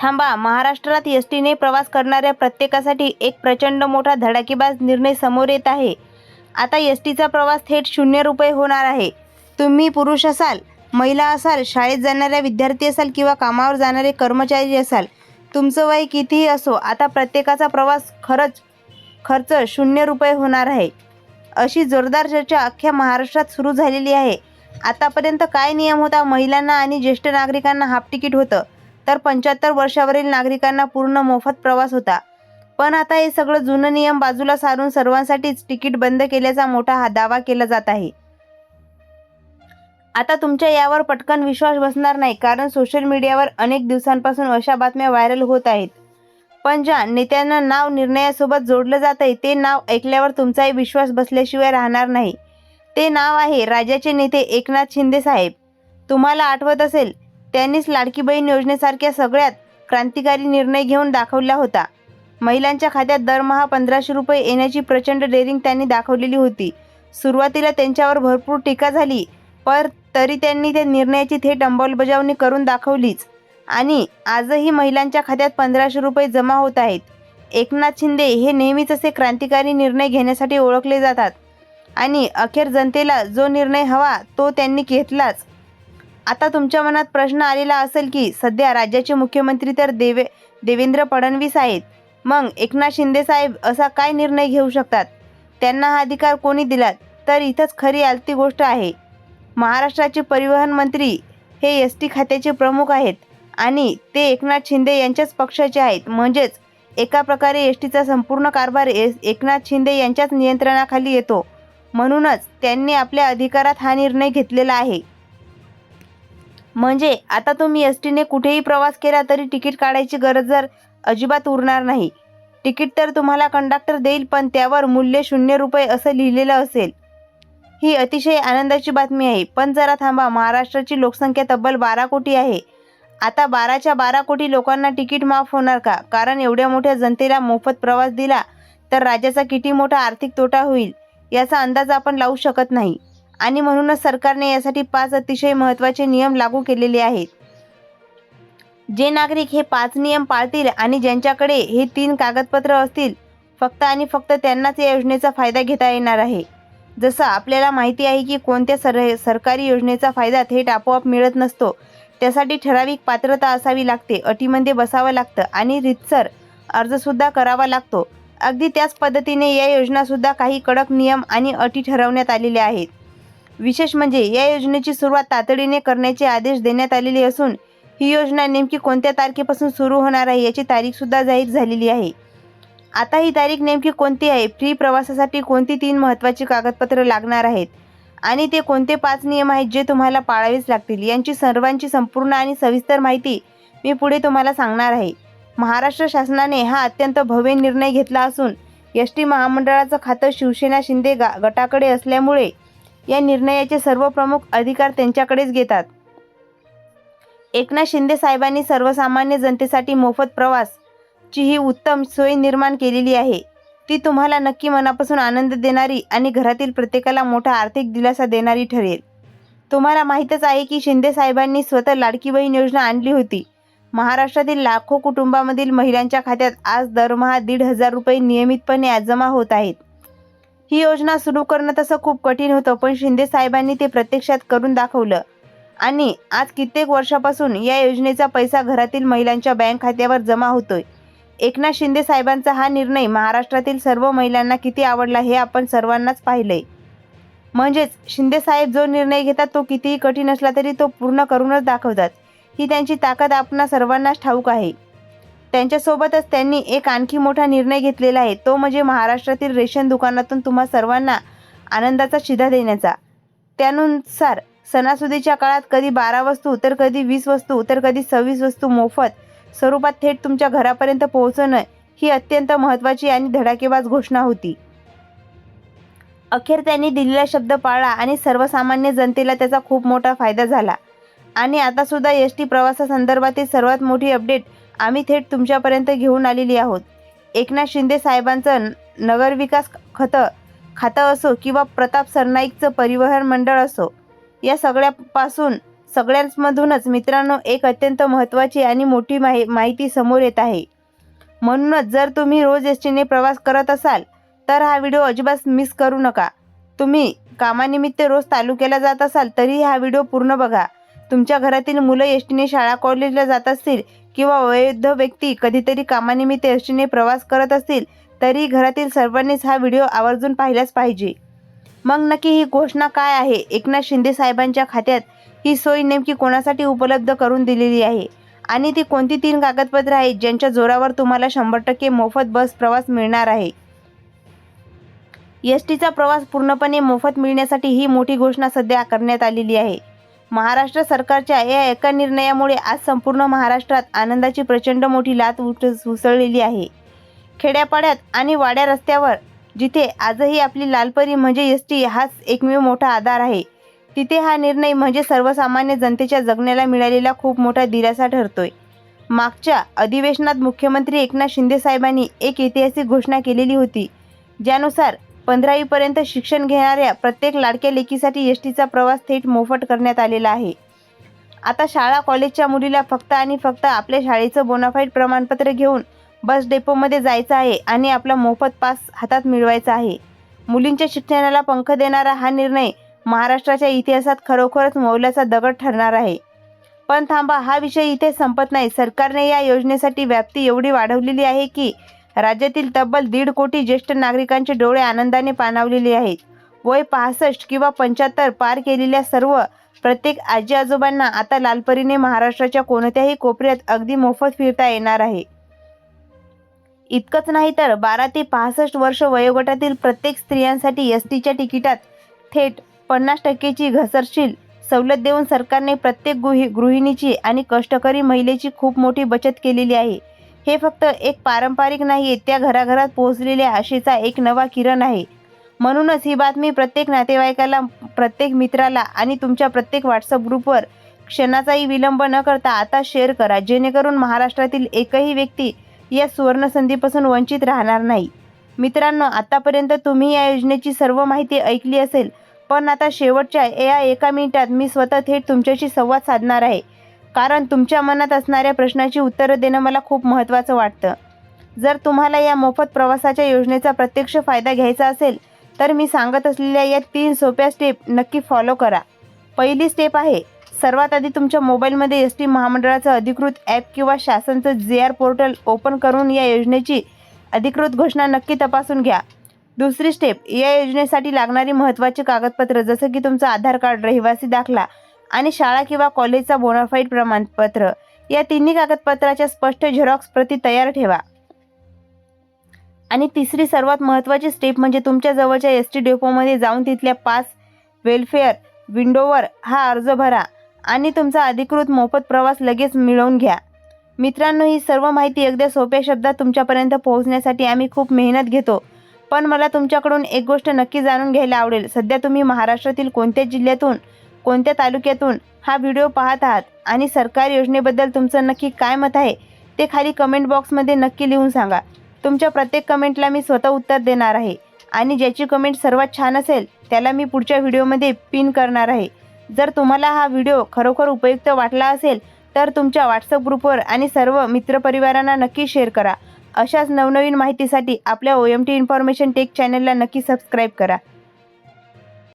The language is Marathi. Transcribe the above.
थांबा, महाराष्ट्रात एसटीने प्रवास करणाऱ्या प्रत्येकासाठी एक प्रचंड मोठा धडाकेबाज निर्णय समोर येत आहे. आता एसटीचा प्रवास थेट ₹0 होणार आहे. तुम्ही पुरुष असाल, महिला असाल, शाळेत जाणाऱ्या विद्यार्थी असाल किंवा कामावर जाणारे कर्मचारी असाल, तुमचं वय कितीही असो, आता प्रत्येकाचा प्रवास खर्च ₹0 होणार आहे. अशी जोरदार चर्चा अख्ख्या महाराष्ट्रात सुरू झालेली आहे. आतापर्यंत काय नियम होता? महिलांना आणि ज्येष्ठ नागरिकांना हाफ तिकीट होतं, तर 75 वर्षावरील नागरिकांना पूर्ण मोफत प्रवास होता. पण आता हे सगळं जुनं नियम बाजूला सारून सर्वांसाठीच तिकीट बंद केल्याचा मोठा दावा केला जात आहे. आता तुमच्या यावर पटकन विश्वास बसणार नाही, कारण सोशल मीडियावर अनेक दिवसांपासून अशा बातम्या व्हायरल होत आहेत. पण ज्या नेत्यांना नाव निर्णयासोबत जोडलं जातंय, ते नाव ऐकल्यावर तुमचाही विश्वास बसल्याशिवाय राहणार नाही. ते नाव आहे राज्याचे नेते एकनाथ शिंदे साहेब. तुम्हाला आठवत असेल, त्यांनीच लाडकी बहीण योजनेसारख्या सगळ्यात क्रांतिकारी निर्णय घेऊन दाखवला होता. महिलांच्या खात्यात दरमहा ₹1500 येण्याची प्रचंड डेअरिंग त्यांनी दाखवलेली होती. सुरुवातीला त्यांच्यावर भरपूर टीका झाली, पण तरी त्यांनी त्या निर्णयाची थेट अंमलबजावणी करून दाखवलीच. आणि आजही महिलांच्या खात्यात ₹1500 जमा होत आहेत. एकनाथ शिंदे हे नेहमीच असे क्रांतिकारी निर्णय घेण्यासाठी ओळखले जातात आणि अखेर जनतेला जो निर्णय हवा तो त्यांनी घेतलाच. आता तुमच्या मनात प्रश्न आलेला असेल की सध्या राज्याचे मुख्यमंत्री तर देवेंद्र फडणवीस आहेत. मग एकनाथ शिंदे साहेब असा काय निर्णय घेऊ शकतात? त्यांना हा अधिकार कोणी दिला? तर इथंच खरी आलती गोष्ट आहे. महाराष्ट्राचे परिवहन मंत्री हे एसटी खात्याचे प्रमुख आहेत आणि ते एकनाथ शिंदे यांच्याच पक्षाचे आहेत. म्हणजेच एका प्रकारे एसटीचा संपूर्ण कारभार एकनाथ शिंदे यांच्याच नियंत्रणाखाली येतो. म्हणूनच त्यांनी आपल्या अधिकारात हा निर्णय घेतलेला आहे. म्हणजे आता तुम्ही एसटीने कुठेही प्रवास केला तरी तिकीट काढायची गरज अजिबात उरणार नाही. तिकीट तर तुम्हाला कंडक्टर देईल, पण त्यावर मूल्य ₹0 असं लिहिलेलं असेल. ही अतिशय आनंदाची बातमी आहे. पण जरा थांबा, महाराष्ट्राची लोकसंख्या तब्बल 12 कोटी आहे. आता 12च्या 12 कोटी लोकांना तिकीट माफ होणार का? कारण एवढ्या मोठ्या जनतेला मोफत प्रवास दिला तर राज्याचा किती मोठा आर्थिक तोटा होईल याचा अंदाज आपण लावू शकत नाही. आणि म्हणूनच सरकारने यासाठी 5 अतिशय महत्त्वाचे नियम लागू केलेले आहेत. जे नागरिक हे 5 नियम पाळतील आणि ज्यांच्याकडे हे 3 कागदपत्र असतील, फक्त आणि फक्त त्यांनाच या योजनेचा फायदा घेता येणार आहे. जसं आपल्याला माहिती आहे की कोणत्या सरकारी योजनेचा फायदा थेट आपोआप मिळत नसतो. त्यासाठी ठराविक पात्रता असावी लागते, अटीमध्ये बसावं लागतं आणि रीतसर अर्जसुद्धा करावा लागतो. अगदी त्याच पद्धतीने या योजनासुद्धा काही कडक नियम आणि अटी ठरवण्यात आलेल्या आहेत. विशेष म्हणजे या योजनेची सुरुवात तातडीने करण्याचे आदेश देण्यात आलेले असून ही योजना नेमकी कोणत्या तारखेपासून सुरू होणार आहे याची तारीखसुद्धा जाहीर झालेली आहे. आता ही तारीख नेमकी कोणती आहे? फ्री प्रवासासाठी कोणती 3 महत्त्वाची कागदपत्र लागणार आहेत आणि ते कोणते 5 नियम आहेत जे तुम्हाला पाळावेच लागतील, यांची सर्वांची संपूर्ण आणि सविस्तर माहिती मी पुढे तुम्हाला सांगणार आहे. महाराष्ट्र शासनाने हा अत्यंत भव्य निर्णय घेतला असून एसटी महामंडळाचं खातं शिवसेना शिंदे गटाकडे असल्यामुळे या निर्णयाचे सर्व प्रमुख अधिकार त्यांच्याकडेच घेतात. एकनाथ शिंदे साहेबांनी सर्वसामान्य जनतेसाठी मोफत प्रवासची ही उत्तम सोय निर्माण केलेली आहे. ती तुम्हाला नक्की मनापासून आनंद देणारी आणि घरातील प्रत्येकाला मोठा आर्थिक दिलासा देणारी ठरेल. तुम्हाला माहीतच आहे की शिंदे साहेबांनी स्वतः लाडकी बहीण योजना आणली होती. महाराष्ट्रातील लाखो कुटुंबांमधील महिलांच्या खात्यात आज दरमहा ₹1,500 नियमितपणे जमा होत आहेत. ही योजना सुरू करणं तसं खूप कठीण होतं, पण शिंदे साहेबांनी ते प्रत्यक्षात करून दाखवलं आणि आज कित्येक वर्षापासून या योजनेचा पैसा घरातील महिलांच्या बँक खात्यावर जमा होतोय. एकनाथ शिंदे साहेबांचा हा निर्णय महाराष्ट्रातील सर्व महिलांना किती आवडला हे आपण सर्वांनाच पाहिलंय. म्हणजेच शिंदे साहेब जो निर्णय घेतात तो कितीही कठीण असला तरी तो पूर्ण करूनच दाखवतात. ही त्यांची ताकद आपणा सर्वांनाच ठाऊक आहे. त्यांच्यासोबतच त्यांनी एक आणखी मोठा निर्णय घेतलेला आहे, तो म्हणजे महाराष्ट्रातील रेशन दुकानातून तुम्हा सर्वांना आनंदाचा शिधा देण्याचा. त्यानुसार सणासुदीच्या काळात कधी 12 वस्तू तर कधी 20 वस्तू तर कधी 26 वस्तू मोफत स्वरूपात थेट तुमच्या घरापर्यंत पोहोचवणं ही अत्यंत महत्त्वाची आणि धडाकेबाज घोषणा होती. अखेर त्यांनी दिलेला शब्द पाळला आणि सर्वसामान्य जनतेला त्याचा खूप मोठा फायदा झाला. आणि आता सुद्धा एसटी प्रवासासंदर्भातील सर्वात मोठी अपडेट आम्ही थेट तुमच्यापर्यंत घेऊन आलेली आहोत. एकनाथ शिंदे साहेबांचं नगरविकास खातं असो किंवा प्रताप सरनाईकचं परिवहन मंडळ असो, या सगळ्यापासून सगळ्यांमधूनच मित्रांनो एक अत्यंत महत्त्वाची आणि मोठी माहिती समोर येत आहे. म्हणूनच जर तुम्ही रोज एस टीने प्रवास करत असाल तर हा व्हिडिओ अजिबात मिस करू नका. तुम्ही कामानिमित्त रोज तालुक्याला जात असाल तरी हा व्हिडिओ पूर्ण बघा. तुमच्या घरातील मुलं एस टीने शाळा कॉलेजला जात असतील किंवा वयोवृद्ध व्यक्ती कधीतरी कामानिमित्त एस टीने प्रवास करत असतील तरी घरातील सर्वांनीच हा व्हिडिओ आवर्जून पाहिलाच पाहिजे. मग नक्की ही घोषणा काय आहे? एकनाथ शिंदे साहेबांच्या खात्यात ही सोय नेमकी कोणासाठी उपलब्ध करून दिलेली आहे आणि ती कोणती 3 कागदपत्रे आहेत ज्यांच्या जोरावर तुम्हाला 100% मोफत बस प्रवास मिळणार आहे? एस टीचा प्रवास पूर्णपणे मोफत मिळण्यासाठी ही मोठी घोषणा सध्या करण्यात आलेली आहे. महाराष्ट्र सरकारच्या या एका निर्णयामुळे आज संपूर्ण महाराष्ट्रात आनंदाची प्रचंड मोठी लाट उसळलेली आहे. खेड्यापाड्यात आणि वाड्या रस्त्यावर जिथे आजही आपली लालपरी म्हणजे एस टी हाच एकमेव मोठा आधार आहे, तिथे हा निर्णय म्हणजे सर्वसामान्य जनतेच्या जगण्याला मिळालेला खूप मोठा दिलासा ठरतोय. मागच्या अधिवेशनात मुख्यमंत्री एकनाथ शिंदे साहेबांनी एक ऐतिहासिक घोषणा केलेली होती, ज्यानुसार 15वी पर्यंत शिक्षण घेणाऱ्या प्रत्येक लाडक्या लेकीसाठी एस टीचा प्रवास थेट मोफत करण्यात आलेला आहे. आता शाळा कॉलेजच्या मुलीला फक्त आणि फक्त आपल्या शाळेचं बोनाफाईड प्रमाणपत्र घेऊन बस डेपोमध्ये जायचं आहे आणि आपला मोफत पास हातात मिळवायचा आहे. मुलींच्या शिक्षणाला पंख देणारा हा निर्णय महाराष्ट्राच्या इतिहासात खरोखरच मौल्याचा दगड ठरणार आहे. पण थांबा, हा विषय इथे संपत नाही. सरकारने या योजनेसाठी व्याप्ती एवढी वाढवलेली आहे की राज्यातील तब्बल 1.5 कोटी ज्येष्ठ नागरिकांचे डोळे आनंदाने पाणावलेले आहेत. वय 65 किंवा 75 पार केलेल्या प्रत्येक आजी आजोबांना आता लालपरीने महाराष्ट्राच्या कोणत्याही कोपऱ्यात अगदी मोफत फिरता येणार आहे. इतकंच नाही तर 12 ते 65 वर्ष वयोगटातील प्रत्येक स्त्रियांसाठी एस टीच्या तिकिटात थेट 50%ची घसरशील सवलत देऊन सरकारने प्रत्येक गृहिणीची आणि कष्टकरी महिलेची खूप मोठी बचत केलेली आहे. हे फक्त एक पारंपरिक नाही, त्या घराघरात पोहोचलेल्या आशेचा एक नवा किरण आहे. म्हणूनच ही बातमी प्रत्येक नातेवाईकाला, प्रत्येक मित्राला आणि तुमच्या प्रत्येक व्हॉट्सअप ग्रुपवर क्षणाचाही विलंब न करता आता शेअर करा, जेणेकरून महाराष्ट्रातील एकही व्यक्ती या सुवर्ण संधीपासून वंचित राहणार नाही. मित्रांनो, आतापर्यंत तुम्ही या योजनेची सर्व माहिती ऐकली असेल, पण आता शेवटच्या या एका मिनिटात मी स्वतः थेट तुमच्याशी संवाद साधणार आहे, कारण तुमच्या मनात असणाऱ्या प्रश्नाची उत्तरं देणं मला खूप महत्त्वाचं वाटतं. जर तुम्हाला या मोफत प्रवासाच्या योजनेचा प्रत्यक्ष फायदा घ्यायचा असेल तर मी सांगत असलेल्या या 3 सोप्या स्टेप नक्की फॉलो करा. पहिली स्टेप आहे, सर्वात आधी तुमच्या मोबाईलमध्ये एस टी महामंडळाचं अधिकृत ॲप किंवा शासनचं JR पोर्टल ओपन करून या योजनेची अधिकृत घोषणा नक्की तपासून घ्या. दुसरी स्टेप, या योजनेसाठी लागणारी महत्त्वाची कागदपत्र जसं की तुमचं आधार कार्ड, रहिवासी दाखला आणि शाळा किंवा कॉलेजचा बोनाफाईड प्रमाणपत्र, या तिन्ही कागदपत्राच्या स्पष्ट झेरॉक्स प्रती तयार ठेवा. आणि तिसरी सर्वात महत्त्वाची स्टेप म्हणजे तुमच्या जवळच्या एस टी डेपोमध्ये जाऊन तिथल्या पास वेलफेअर विंडोवर हा अर्ज भरा आणि तुमचा अधिकृत मोफत प्रवास लगेच मिळवून घ्या. मित्रांनो, ही सर्व माहिती अगदी सोप्या शब्दात तुमच्यापर्यंत पोहोचण्यासाठी आम्ही खूप मेहनत घेतो, पण मला तुमच्याकडून एक गोष्ट नक्की जाणून घ्यायला आवडेल. सध्या तुम्ही महाराष्ट्रातील कोणत्या जिल्ह्यातून, कोणत्या तालुक्यातून हा व्हिडिओ पाहत आहात आणि सरकारी योजनेबद्दल तुमचं नक्की काय मत आहे ते खाली कमेंट बॉक्समध्ये नक्की लिहून सांगा. तुमच्या प्रत्येक कमेंटला मी स्वतः उत्तर देणार आहे आणि ज्याची कमेंट सर्वात छान असेल त्याला मी पुढच्या व्हिडिओमध्ये पिन करणार आहे. जर तुम्हाला हा व्हिडिओ खरोखर उपयुक्त वाटला असेल तर तुमच्या व्हॉट्सअप ग्रुपवर आणि सर्व मित्रपरिवारांना नक्की शेअर करा. अशाच नवनवीन माहितीसाठी आपल्या OMT इन्फॉर्मेशन टेक चॅनलला नक्की सबस्क्राईब करा.